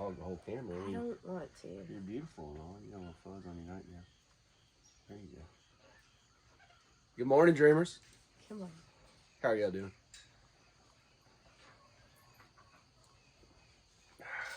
hog the whole camera. I don't want to. You're beautiful and all. You got a little fuzz on your nightgown. There you go. Good morning, dreamers. Come on. How are y'all doing?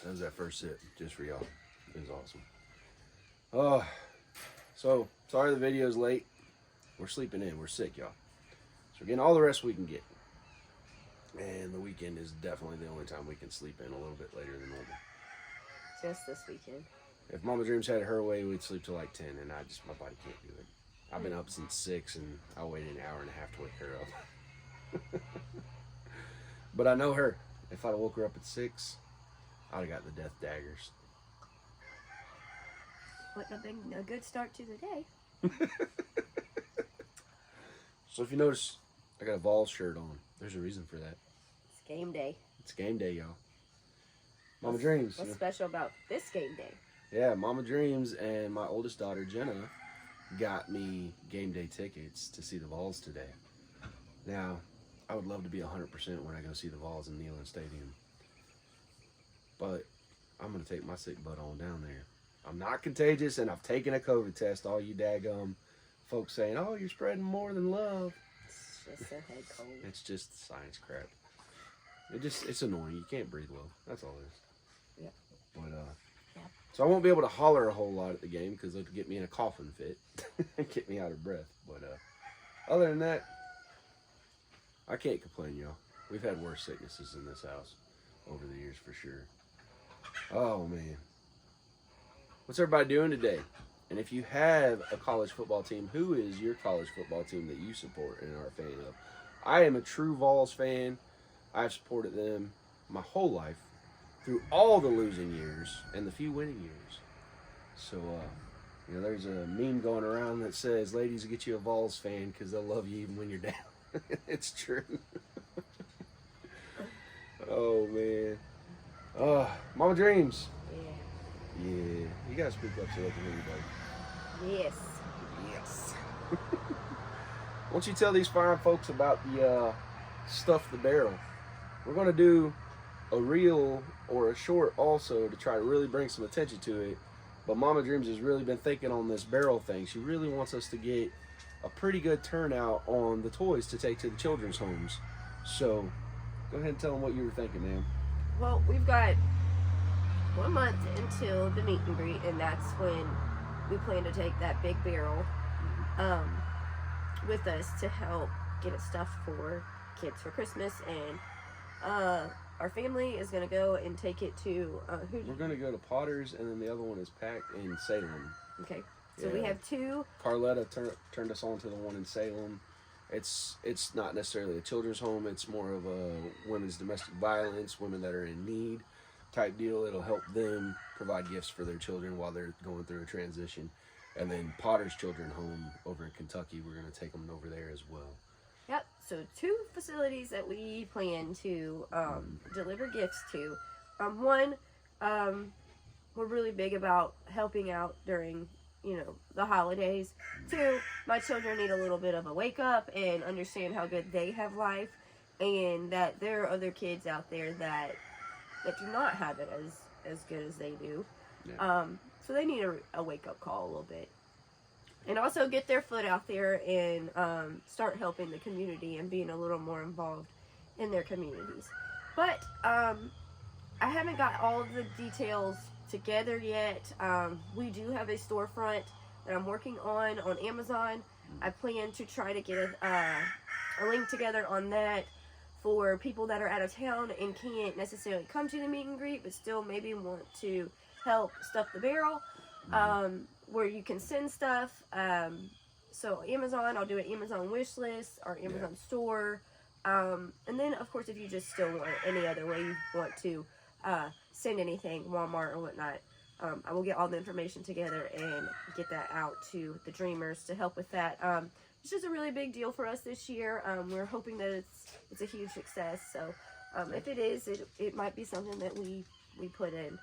That was that first sip just for y'all. It was awesome. Oh, so sorry the video's late. We're sleeping in. We're sick, y'all. So we're getting all the rest we can get. And the weekend is definitely the only time we can sleep in a little bit later than normal. Just this weekend. If Mama Dreams had it her way, we'd sleep till like 10, and my body can't do it. I've been up since 6, and I waited an hour and a half to wake her up. But I know her. If I'd have woke her up at 6, I'd have got the death daggers. Wouldn't have been a good start to the day. So if you notice, I got a Vols shirt on. There's a reason for that. It's game day. It's game day, y'all. Mama Dreams. What's special about this game day? Yeah, Mama Dreams and my oldest daughter, Jenna, got me game day tickets to see the Vols today. Now, I would love to be 100% when I go see the Vols in Neyland Stadium. But I'm going to take my sick butt on down there. I'm not contagious, and I've taken a COVID test. All you daggum folks saying, oh, you're spreading more than love. It's just a head cold. It's just science crap. It's annoying. You can't breathe well. That's all it is. Yeah. But, yeah. So I won't be able to holler a whole lot at the game because it'll get me in a coughing fit and get me out of breath. But other than that, I can't complain, y'all. We've had worse sicknesses in this house over the years for sure. Oh, man. What's everybody doing today? And if you have a college football team, who is your college football team that you support and are a fan of? I am a true Vols fan. I've supported them my whole life through all the losing years and the few winning years. So, there's a meme going around that says, ladies will get you a Vols fan because they'll love you even when you're down. It's true. Oh, man. Mama Dreams. Yeah. Yeah. You got to speak up so they can hear you, buddy. Yes. Yes. Why don't you tell these fine folks about the Stuff the Barrel? We're going to do a reel or a short also to try to really bring some attention to it. But Mama Dreams has really been thinking on this barrel thing. She really wants us to get a pretty good turnout on the toys to take to the children's homes. So go ahead and tell them what you were thinking, ma'am. Well, we've got 1 month until the meet and greet, and that's when we plan to take that big barrel with us to help get it stuffed for kids for Christmas. And our family is going to go and take it to we're going to go to Potter's, and then the other one is packed in Salem. Okay, so we have two. Carletta turned us on to the one in Salem. It's not necessarily a children's home. It's more of a women's domestic violence, women that are in need type deal. It'll help them provide gifts for their children while they're going through a transition. And then Potter's Children's Home over in Kentucky, we're going to take them over there as well. Yep, so 2 facilities that we plan to deliver gifts to. One, we're really big about helping out during, the holidays. 2, my children need a little bit of a wake up and understand how good they have life, and that there are other kids out there that do not have it as good as they do. Yeah. So they need a wake up call a little bit. And also get their foot out there and start helping the community and being a little more involved in their communities. But I haven't got all of the details together yet. We do have a storefront that I'm working on Amazon. I plan to try to get a link together on that for people that are out of town and can't necessarily come to the meet and greet, but still maybe want to help stuff the barrel. Where you can send stuff. So Amazon, I'll do an Amazon wish list or Amazon store. And then, of course, if you just still want any other way you want to send anything, Walmart or whatnot, I will get all the information together and get that out to the dreamers to help with that. It's just a really big deal for us this year. We're hoping that it's a huge success. So if it is, it might be something that we put in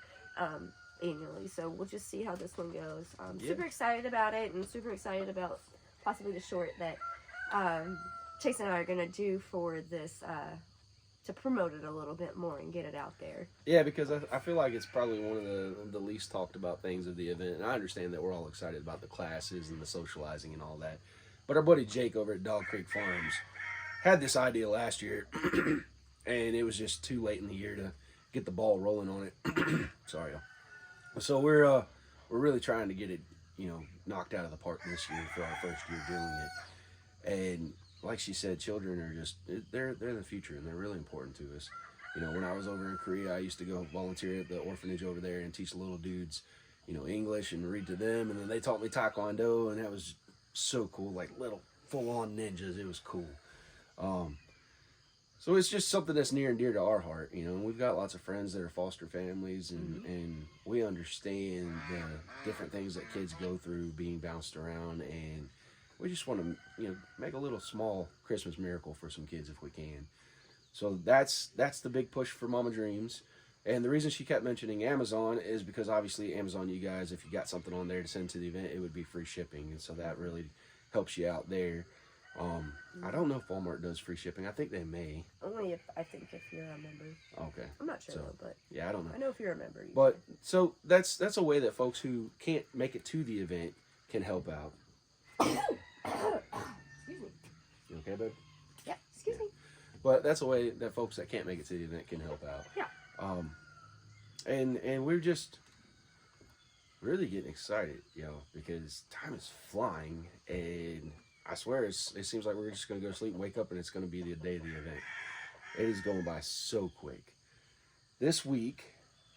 annually. So we'll just see how this one goes. Super excited about it, and super excited about possibly the short that Chase and I are going to do for this to promote it a little bit more and get it out there. Yeah, because I feel like it's probably one of the least talked about things of the event. And I understand that we're all excited about the classes and the socializing and all that. But our buddy Jake over at Dog Creek Farms had this idea last year, and it was just too late in the year to get the ball rolling on it. Sorry, y'all. So we're really trying to get it, knocked out of the park this year for our first year doing it. And like she said, children are just, they're the future, and they're really important to us. When I was over in Korea, I used to go volunteer at the orphanage over there and teach the little dudes, English and read to them. And then they taught me Taekwondo, and that was so cool, like little full-on ninjas. It was cool. So it's just something that's near and dear to our heart, We've got lots of friends that are foster families, and we understand the different things that kids go through being bounced around, and we just want to, make a little small Christmas miracle for some kids if we can. So that's the big push for Mama Dreams. And the reason she kept mentioning Amazon is because obviously Amazon, you guys, if you got something on there to send to the event, it would be free shipping, and so that really helps you out there. I don't know if Walmart does free shipping. I think they may. Only if you're a member. Okay. I'm not sure though, but yeah, I don't know. I know if you're a member. But so that's a way that folks who can't make it to the event can help out. Excuse me. You okay, babe? Yeah. Excuse me. But that's a way that folks that can't make it to the event can help out. Yeah. And we're just really getting excited, because time is flying, and I swear it seems like we're just going to go to sleep and wake up and it's going to be the day of the event. It is going by so quick. This week,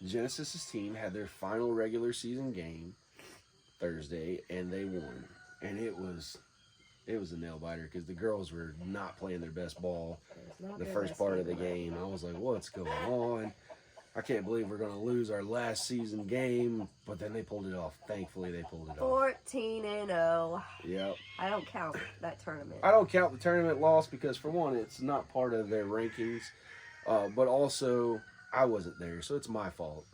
Genesis's team had their final regular season game Thursday, and they won. And it was a nail biter because the girls were not playing their best ball the first part of the game. I was like, what's going on? I can't believe we're going to lose our last season game, but then they pulled it off. Thankfully, they pulled it off. 14-0. Yep. I don't count that tournament. I don't count the tournament loss because, for one, it's not part of their rankings, but also I wasn't there, so it's my fault.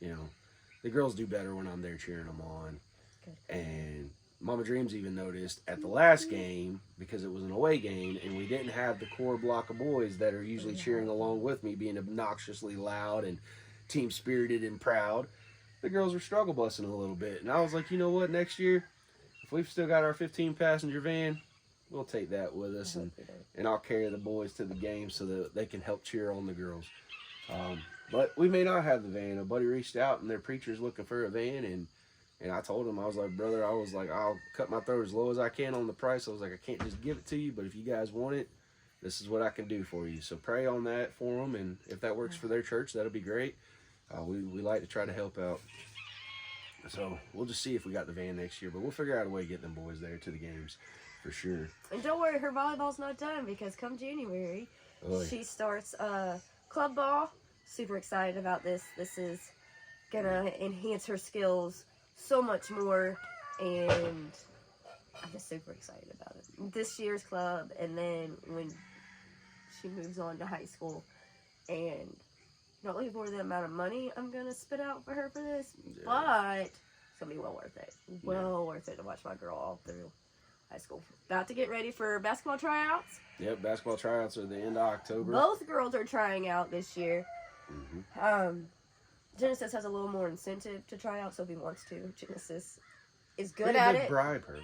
The girls do better when I'm there cheering them on. Good. And Mama Dreams even noticed at the last game, because it was an away game, and we didn't have the core block of boys that are usually cheering along with me, being obnoxiously loud and team-spirited and proud, the girls were struggle busing a little bit. And I was like, you know what, next year, if we've still got our 15-passenger van, we'll take that with us, and I'll carry the boys to the game so that they can help cheer on the girls. But we may not have the van. A buddy reached out, and their preacher's looking for a van, and I told him, I was like, brother, I'll cut my throat as low as I can on the price. I was like, I can't just give it to you, but if you guys want it, this is what I can do for you. So pray on that for them, and if that works for their church, that'll be great. We like to try to help out. So we'll just see if we got the van next year, but we'll figure out a way to get them boys there to the games for sure. And don't worry, her volleyball's not done, because come January, she starts club ball. Super excited about this. This is going to enhance her skills so much more, and I'm just super excited about it. This year's club, and then when she moves on to high school, and not looking forward to the amount of money I'm gonna spit out for her for this, but it's gonna be well worth it. Well worth it to watch my girl all through high school. About to get ready for basketball tryouts. Yep, basketball tryouts are the end of October. Both girls are trying out this year. Genesis has a little more incentive to try out, so if he wants to. Genesis is good at it. Bribe her.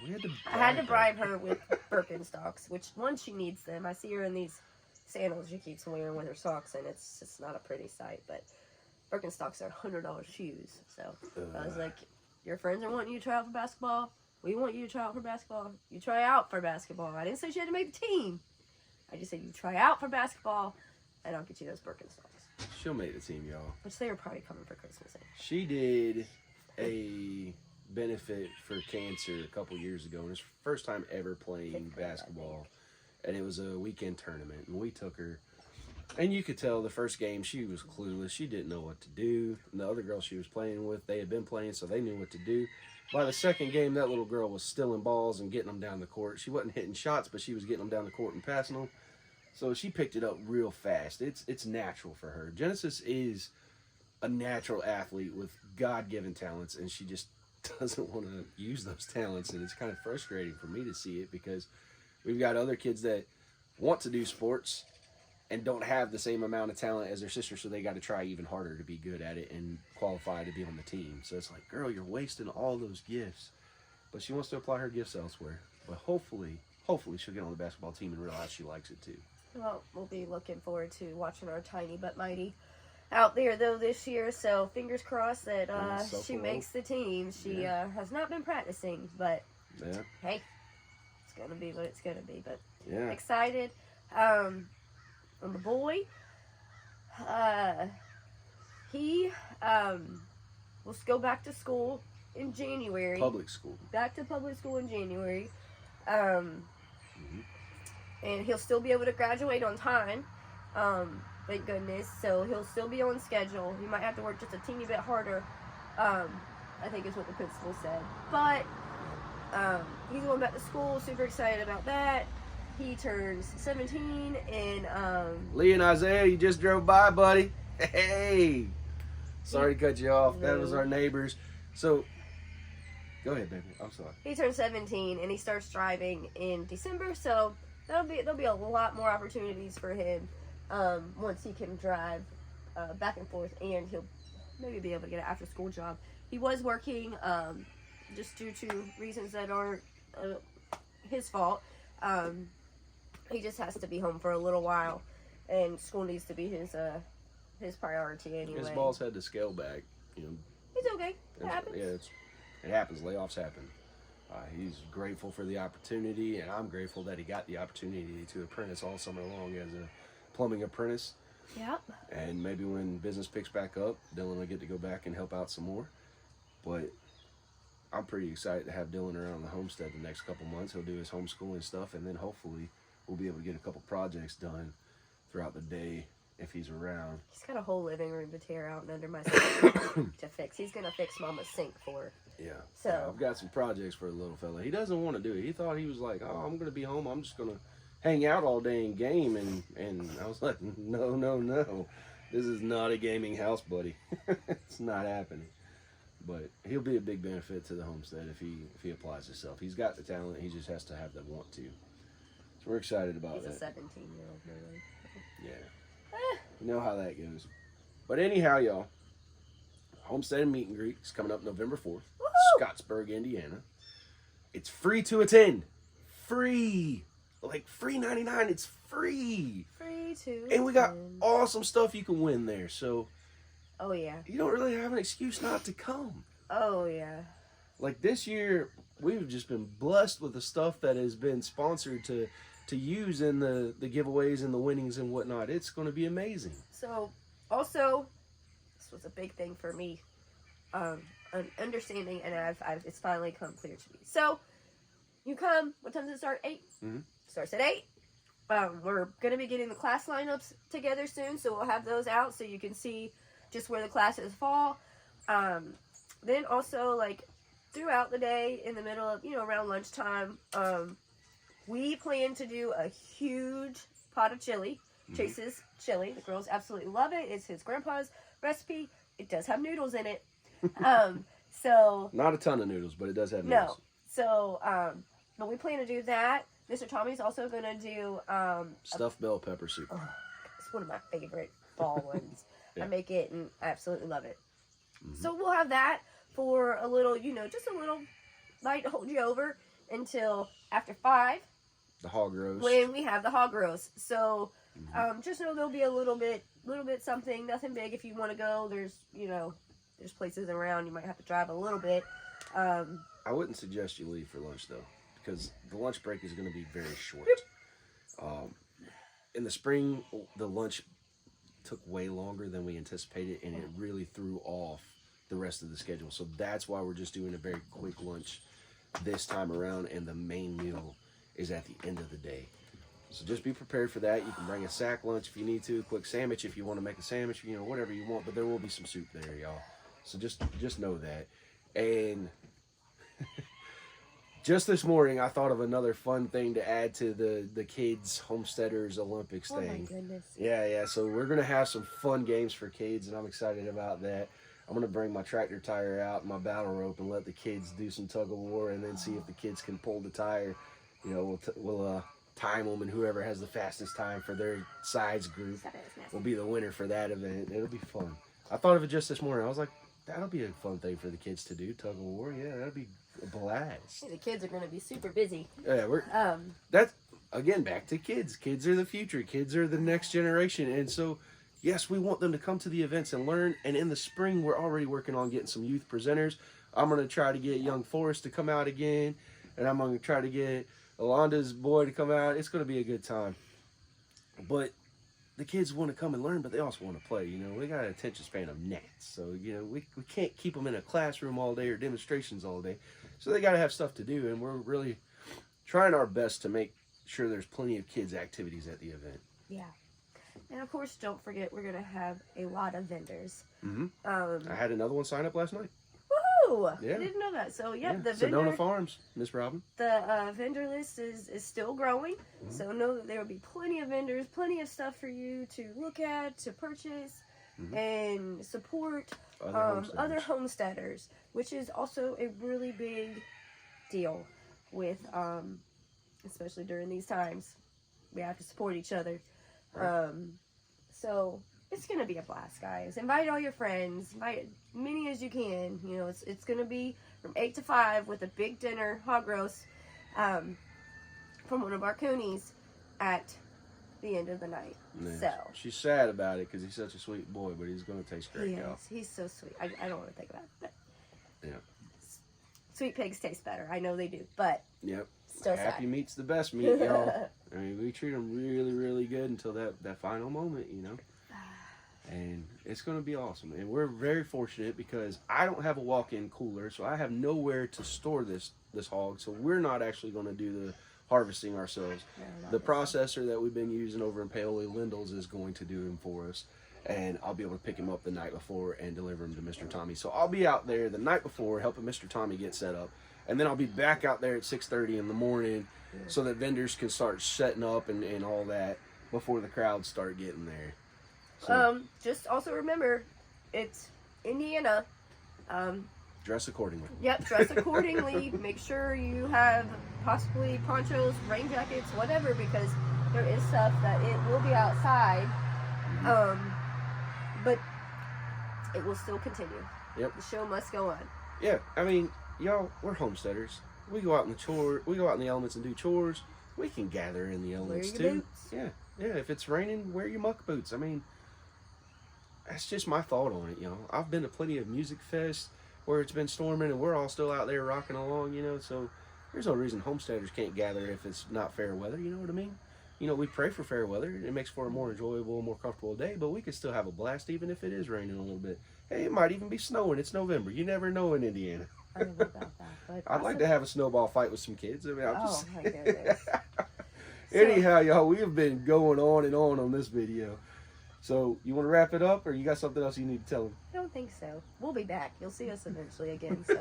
I had to bribe her with Birkenstocks, which, one, she needs them. I see her in these sandals she keeps wearing with her socks, and it's just not a pretty sight, but Birkenstocks are $100 shoes. So I was like, your friends are wanting you to try out for basketball. We want you to try out for basketball. You try out for basketball. I didn't say she had to make the team. I just said you try out for basketball, and I'll get you those Birkenstocks. She'll make the team, y'all. Which they were probably coming for Christmas. She did a benefit for cancer a couple years ago, and it was her first time ever playing basketball. And it was a weekend tournament, and we took her. And you could tell the first game she was clueless. She didn't know what to do. And the other girl she was playing with, they had been playing, so they knew what to do. By the second game, that little girl was stealing balls and getting them down the court. She wasn't hitting shots, but she was getting them down the court and passing them. So she picked it up real fast. It's natural for her. Genesis is a natural athlete with God-given talents, and she just doesn't want to use those talents. And it's kind of frustrating for me to see it, because we've got other kids that want to do sports, and don't have the same amount of talent as their sister, so they got to try even harder to be good at it and qualify to be on the team. So it's like, girl, you're wasting all those gifts. But she wants to apply her gifts elsewhere. But hopefully she'll get on the basketball team and realize she likes it too. Well, we'll be looking forward to watching our tiny but mighty out there though this year. So fingers crossed that she makes the team. She has not been practicing, but hey, it's gonna be what it's gonna be. But excited. On the boy, he will go back to school in January. Public school. Back to public school in January. And he'll still be able to graduate on time. Thank goodness. So he'll still be on schedule. He might have to work just a teeny bit harder. I think is what the principal said. But he's going back to school. Super excited about that. He turns 17 and Lee and Isaiah, you just drove by, buddy. Hey, sorry to cut you off. That was our neighbors. So, go ahead, baby. I'm sorry. He turns 17 and he starts driving in December. So there'll be a lot more opportunities for him once he can drive back and forth, and he'll maybe be able to get an after-school job. He was working just due to reasons that aren't his fault. He just has to be home for a little while, and school needs to be his priority anyway. His boss had to scale back. You know, he's okay. It happens. Yeah, it happens. Layoffs happen. He's grateful for the opportunity, and I'm grateful that he got the opportunity to apprentice all summer long as a plumbing apprentice. Yep. And maybe when business picks back up, Dylan will get to go back and help out some more. But I'm pretty excited to have Dylan around the homestead the next couple months. He'll do his homeschooling stuff, and then hopefully we'll be able to get a couple projects done throughout the day if he's around. He's got a whole living room to tear out and under my sink to fix. He's going to fix Mama's sink for her. Yeah. So I've got some projects for the little fella. He doesn't want to do it. He thought he was like, oh, I'm going to be home. I'm just going to hang out all day and game. And I was like, no. This is not a gaming house, buddy. It's not happening. But he'll be a big benefit to the homestead if he applies himself. He's got the talent. He just has to have the want to. So we're excited about that. He's a 17-year-old, really. Yeah. You know how that goes. But anyhow, y'all, Homestead Meet and Greet is coming up November 4th. Woo-hoo! Scottsburg, Indiana. It's free to attend. Free. Like free 99. It's free. Free to And we got attend. awesome stuff you can win there. So Oh, yeah. you don't really have an excuse not to come. Oh, yeah. Like this year, we've just been blessed with the stuff that has been sponsored to use in the giveaways and the winnings and whatnot. It's going to be amazing. So, also, this was a big thing for me. An understanding, and it's finally come clear to me. So, you come, what time does it start? 8? Mm-hmm. Starts at 8. We're going to be getting the class lineups together soon, so we'll have those out so you can see just where the classes fall. Then also, like, throughout the day, in the middle of, around lunchtime, we plan to do a huge pot of chili. Chase's chili. The girls absolutely love it. It's his grandpa's recipe. It does have noodles in it. So Not a ton of noodles, but it does have no. noodles. So, but we plan to do that. Mr. Tommy's also going to do Stuffed bell pepper soup. it's one of my favorite fall ones. Yeah. I make it and I absolutely love it. So we'll have that for a little, just a little light to hold you over until after 5. The hog roast. When we have the hog roast. So just know there'll be a little bit something, nothing big. If you want to go, there's places around. You might have to drive a little bit. I wouldn't suggest you leave for lunch though, because the lunch break is going to be very short. In the spring, the lunch took way longer than we anticipated, and it really threw off the rest of the schedule. So that's why we're just doing a very quick lunch this time around, and the main meal is at the end of the day. So just be prepared for that. You can bring a sack lunch if you need to, a quick sandwich if you want to make a sandwich, whatever you want, but there will be some soup there, y'all. So just know that. And just this morning, I thought of another fun thing to add to the kids' Homesteaders Olympics thing. Oh my goodness. Yeah. So we're going to have some fun games for kids, and I'm excited about that. I'm going to bring my tractor tire out and my battle rope and let the kids do some tug of war and then see if the kids can pull the tire. We'll time them, and whoever has the fastest time for their size group will be the winner for that event. It'll be fun. I thought of it just this morning. I was like, that'll be a fun thing for the kids to do, tug of war. Yeah, that'll be a blast. The kids are going to be super busy. Yeah, that's, again, back to kids. Kids are the future. Kids are the next generation. And so, yes, we want them to come to the events and learn. And in the spring, we're already working on getting some youth presenters. I'm going to try to get young Forrest to come out again. And I'm going to try to get Alonda's boy to come out. It's going to be a good time. But the kids want to come and learn, but they also want to play. You know, we got an attention span of gnats. So, you know, we can't keep them in a classroom all day or demonstrations all day. So they got to have stuff to do. And we're really trying our best to make sure there's plenty of kids' activities at the event. Yeah. And of course, don't forget, we're going to have a lot of vendors. Mm-hmm. I had another one sign up last night. Woohoo! Yeah. I didn't know that. So, yeah, the Sedona Farms, Miss Robin. The vendor list is still growing. Mm-hmm. So know that there will be plenty of vendors, plenty of stuff for you to look at, to purchase, and support other homesteaders, which is also a really big deal with, especially during these times. We have to support each other. Right. So it's going to be a blast, guys. Invite all your friends. Invite as many as you can. You know, it's going to be from 8 to 5 with a big dinner, hog roast, from one of our coonies at the end of the night. Yeah. So she's sad about it because he's such a sweet boy, but he's going to taste great, y'all. He's so sweet. I don't want to think about it, but yeah. Sweet pigs taste better. I know they do, but yep. Still Happy sad. meat's the best meat, y'all. I mean, we treat them really, really good until that final moment, you know. And it's going to be awesome. And we're very fortunate because I don't have a walk-in cooler, so I have nowhere to store this hog. So we're not actually going to do the harvesting ourselves. No, The processor that we've been using over in Paoli Lindell's is going to do him for us. And I'll be able to pick him up the night before and deliver him to Mr. Tommy. So I'll be out there the night before helping Mr. Tommy get set up. And then I'll be back out there at 6:30 in the morning so that vendors can start setting up and all that before the crowds start getting there. So, just also remember, it's Indiana. dress accordingly. Yep, dress accordingly. Make sure you have possibly ponchos, rain jackets, whatever, because there is stuff that it will be outside. But it will still continue. Yep. The show must go on. Yeah, I mean, y'all, we're homesteaders. We go out in the elements and do chores. We can gather in the elements Wear your too. boots. Yeah. If it's raining, wear your muck boots. I mean, that's just my thought on it. You know, I've been to plenty of music fests where it's been storming and we're all still out there rocking along. You know, so there's no reason homesteaders can't gather if it's not fair weather. You know what I mean? You know, we pray for fair weather. It makes for a more enjoyable, more comfortable day, but we can still have a blast even if it is raining a little bit. Hey, it might even be snowing. It's November. You never know in Indiana. I don't know about that. But I'd like to have a snowball fight with some kids. I mean, Oh, my goodness. Anyhow, y'all, we have been going on this video. So, you want to wrap it up, or you got something else you need to tell them? I don't think so. We'll be back. You'll see us eventually again, so.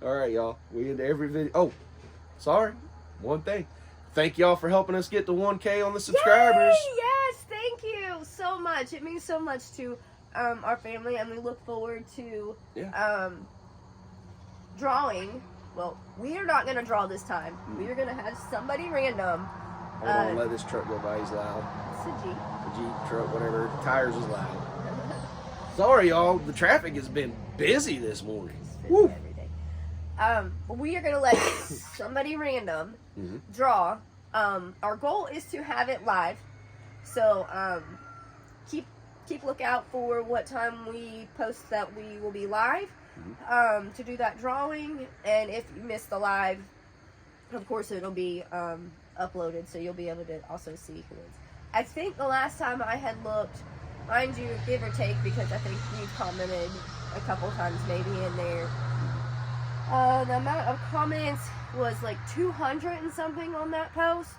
All right, y'all. We end every video. Oh, sorry. One thing. Thank y'all for helping us get to 1K on the subscribers. Yay! Yes, thank you so much. It means so much to our family, and we look forward to drawing. Well, we are not going to draw this time. We are going to have somebody random. Hold on, let this truck go by. He's loud. It's a Jeep. The Jeep, truck, whatever. Tires is loud. Sorry, y'all. The traffic has been busy this morning. Woo. Every day. We are going to let somebody random draw. Our goal is to have it live. So, keep lookout for what time we post that we will be live to do that drawing. And if you miss the live, of course it'll be uploaded, so you'll be able to also see who is. I think the last time I had looked, mind you, give or take, because I think you commented a couple times maybe in there. The amount of comments was like 200 and something on that post.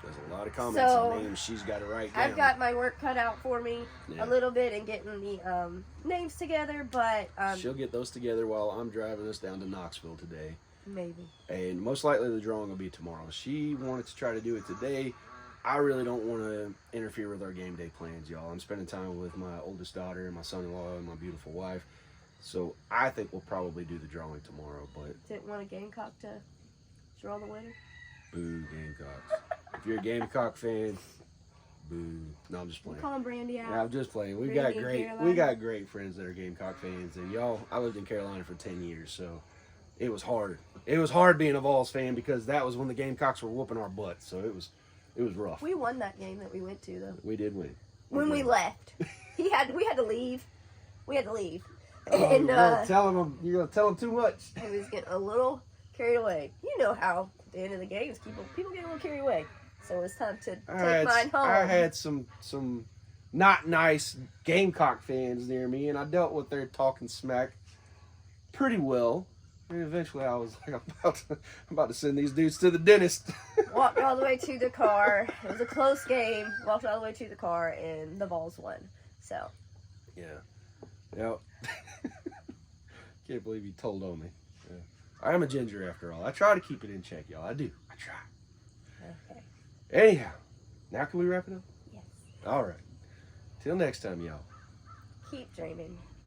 There's a lot of comments and names she's got to write down. I've got my work cut out for me a little bit in getting the names together, but she'll get those together while I'm driving us down to Knoxville today. Maybe. And most likely the drawing will be tomorrow. She wanted to try to do it today. I really don't want to interfere with our game day plans, y'all. I'm spending time with my oldest daughter and my son-in-law and my beautiful wife. So I think we'll probably do the drawing tomorrow, but... Didn't want a Gamecock to draw the winner? Boo, Gamecocks. If you're a Gamecock fan, boo. No, I'm just playing. Call him Brandy out. Yeah, I'm just playing. We Brandy got great friends that are Gamecock fans, and y'all. I lived in Carolina for 10 years, so it was hard. It was hard being a Vols fan because that was when the Gamecocks were whooping our butts. So it was rough. We won that game that we went to though. We did win. When we left, we had to leave. We had to leave. Oh, And you're gonna tell them too much. I was getting a little carried away. You know how at the end of the games people get a little carried away. So it's time to take mine home. I had some not nice Gamecock fans near me, and I dealt with their talking smack pretty well. And eventually, I was like, I'm about to send these dudes to the dentist. Walked all the way to the car. It was a close game. Walked all the way to the car, and the Vols won. So. Yeah. Yep. Can't believe you told on me. Yeah. I am a ginger after all. I try to keep it in check, y'all. I do. I try. Okay. Anyhow, now can we wrap it up? Yes. All right. Till next time, y'all. Keep dreaming.